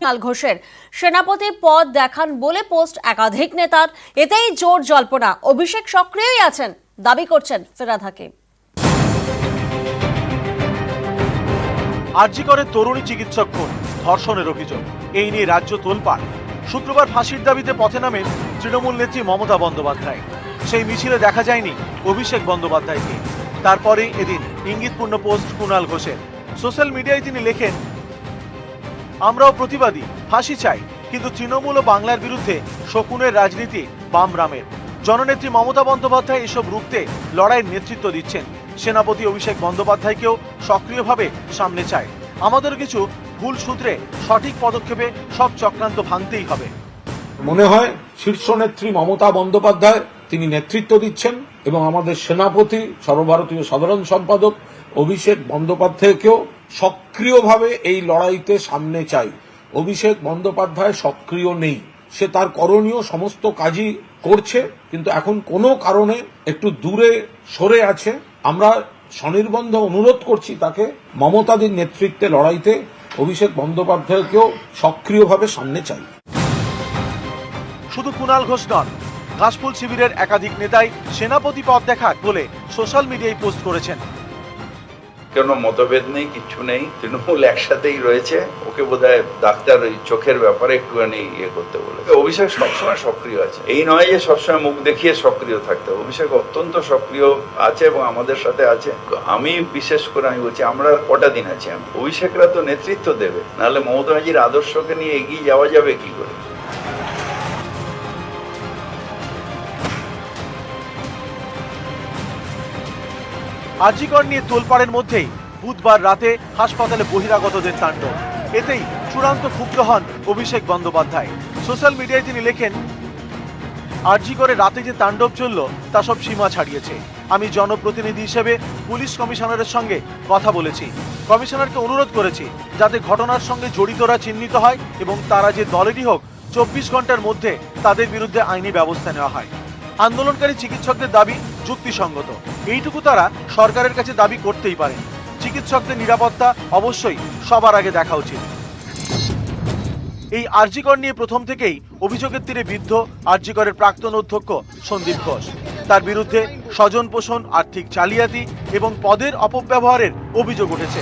কুণাল ঘোষের সেনাপতি পদ দেখান বলে পোস্ট একাধিক নেতার, এতেই জোর জল্পনা অভিষেক সক্রিয়ই আছেন দাবি করছেন ফিরহাদ হাকিম। আরজি করে তরুণী চিকিৎসক খুন, ধর্ষণের অভিযোগ, এই নিয়ে রাজ্য তোলপাড়। শুক্রবার ফাঁসির দাবিতে পথে নামেন তৃণমূল নেত্রী মমতা বন্দ্যোপাধ্যায়। সেই মিছিলে দেখা যায়নি অভিষেক বন্দ্যোপাধ্যায়কে। তারপরে এদিন ইঙ্গিতপূর্ণ পোস্ট কুণাল ঘোষের। সোশ্যাল মিডিয়ায় তিনি লেখেন, আমরাও প্রতিবাদী, ফাঁসি চাই, কিন্তু তৃণমূল ও বাংলার বিরুদ্ধে শকুনের রাজনীতি বাম রামের। জননেত্রী মমতা বন্দ্যোপাধ্যায় এসব রুখতে লড়াইয়ের নেতৃত্ব দিচ্ছেন। সেনাপতি অভিষেক বন্দ্যোপাধ্যায়কেও সক্রিয়ভাবে সামনে চায়। আমাদের কিছু ভুল সূত্রে সঠিক পদক্ষেপে সব চক্রান্ত ভাঙতেই হবে। মনে হয় শীর্ষ নেত্রী মমতা বন্দ্যোপাধ্যায় তিনি নেতৃত্ব দিচ্ছেন এবং আমাদের সেনাপতি সর্বভারতীয় সাধারণ সম্পাদক অভিষেক বন্দ্যোপাধ্যায়কেও সক্রিয়ভাবে এই লড়াইতে সামনে চাই। অভিষেক বন্দ্যোপাধ্যায় সক্রিয় নেই, সে তার করণীয় সমস্ত কাজই করছে, কিন্তু এখন কোনো কারণে একটু দূরে সরে আছে। আমরা স্বনির্বন্ধ অনুরোধ করছি তাকে মমতাদির নেতৃত্বে লড়াইতে অভিষেক বন্দ্যোপাধ্যায়কেও সক্রিয়ভাবে সামনে চাই। শুধু কুণাল ঘোষ নন, ঘাসফুল শিবিরের একাধিক নেতাই সেনাপতি পদ দেখাক বলে সোশ্যাল মিডিয়ায় পোস্ট করেছেন। কোনো মতভেদ নেই, কিচ্ছু নেই, তৃণমূল একসাথেই রয়েছে। ওকে বোধহয় ডাক্তার ওই চোখের ব্যাপারে একটুখানি করতে বলে। অভিষেক সবসময় সক্রিয় আছে, এই নয় যে সবসময় মুখ দেখিয়ে সক্রিয় থাকতে। অভিষেক অত্যন্ত সক্রিয় আছে এবং আমাদের সাথে আছে। আমি বিশেষ করে আমি বলছি, আমরা কটা দিন আছি, অভিষেকরা তো নেতৃত্ব দেবে, নাহলে মমতা ব্যানার্জির আদর্শকে নিয়ে এগিয়ে যাওয়া যাবে কি করে? আরজি কর নিয়ে তোলপাড়ের মধ্যেই বুধবার রাতে হাসপাতালে বহিরাগতদের তাণ্ডব। এতেই চূড়ান্ত ক্ষুব্ধ হন অভিষেক বন্দ্যোপাধ্যায়। সোশ্যাল মিডিয়ায় তিনি লেখেন, আরজি করে রাতে যে তাণ্ডব চলল তা সব সীমা ছাড়িয়েছে। আমি জনপ্রতিনিধি হিসেবে পুলিশ কমিশনারের সঙ্গে কথা বলেছি, কমিশনারকে অনুরোধ করেছি যাতে ঘটনার সঙ্গে জড়িতরা চিহ্নিত হয় এবং তারা যে দলেরই হোক 24 ঘন্টার মধ্যে তাদের বিরুদ্ধে আইনি ব্যবস্থা নেওয়া হয়। আন্দোলনকারী চিকিৎসকদের দাবি যুক্তিসঙ্গত, এইটুকু তারা সরকারের কাছে দাবি করতেই পারেন। চিকিৎসকদের নিরাপত্তা অবশ্যই সবার আগে দেখা উচিত। এই আরজি কর নিয়ে প্রথম থেকেই অভিযোগের তীরে বিদ্ধ আরজি করের প্রাক্তন অধ্যক্ষ সন্দীপ ঘোষ। তার বিরুদ্ধে স্বজন পোষণ, আর্থিক জালিয়াতি এবং পদের অপব্যবহারের অভিযোগ উঠেছে।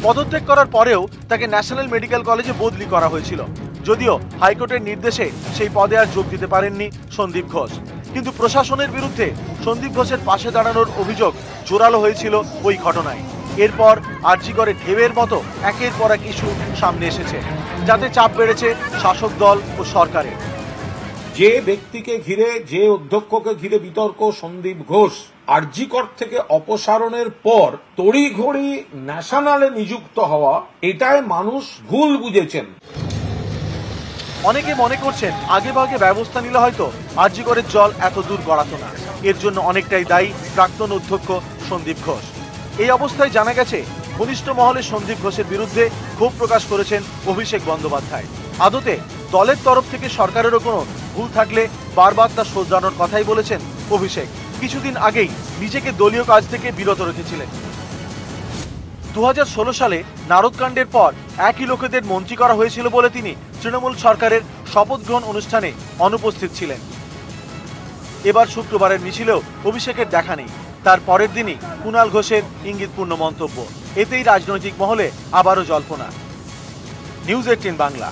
পদত্যাগ করার পরেও তাকে ন্যাশনাল মেডিকেল কলেজে বদলি করা হয়েছিল, যদিও হাইকোর্টের নির্দেশে সেই পদে আর যোগ দিতে পারেননি সন্দীপ ঘোষ। কিন্তু প্রশাসনের বিরুদ্ধে সন্দীপ ঘোষের পাশে দাঁড়ানোর অভিযোগ জোরালো হয়েছিল ওই ঘটনায়। এরপর আরজি করে ঢেউয়ের মতো একের পর এক ইস্যু সামনে এসেছে, যাতে চাপ বেড়েছে শাসক দল ও সরকারের। যে ব্যক্তিকে ঘিরে, যে অধ্যক্ষকে ঘিরে বিতর্ক সন্দীপ ঘোষ আরজি কর থেকে অপসারণের পর তড়িঘড়ি ন্যাশনালে নিযুক্ত হওয়া, এটায় মানুষ ভুল বুঝেছেন। অনেকে মনে করছেন আগে ভাগে ব্যবস্থা নিলে হয়তো আরজি করের জল এত দূর গড়াতো না। এর জন্য অনেকটাই দায়ী প্রাক্তন অধ্যক্ষ সন্দীপ ঘোষ। এই অবস্থায় জানা গেছে ঘনিষ্ঠ মহলে সন্দীপ ঘোষের বিরুদ্ধে ক্ষোভ প্রকাশ করেছেন অভিষেক বন্দ্যোপাধ্যায়। আদতে দলের তরফ থেকে সরকারেরও কোনো ভুল থাকলে বারবার তা শোধরানোর কথাই বলেছেন অভিষেক। কিছুদিন আগেই নিজেকে দলীয় কাজ থেকে বিরত রেখেছিলেন। 2016 সালে নারদকাণ্ডের পর একই লোকেদের মন্ত্রী করা হয়েছিল বলে তিনি তৃণমূল সরকারের শপথ গ্রহণ অনুষ্ঠানে অনুপস্থিত ছিলেন। এবার শুক্রবারের মিছিলেও অভিষেকের দেখা নেই। তার পরের দিনই কুণাল ঘোষের ইঙ্গিতপূর্ণ মন্তব্য, এতেই রাজনৈতিক মহলে আবারও জল্পনা। নিউজ 18 বাংলা।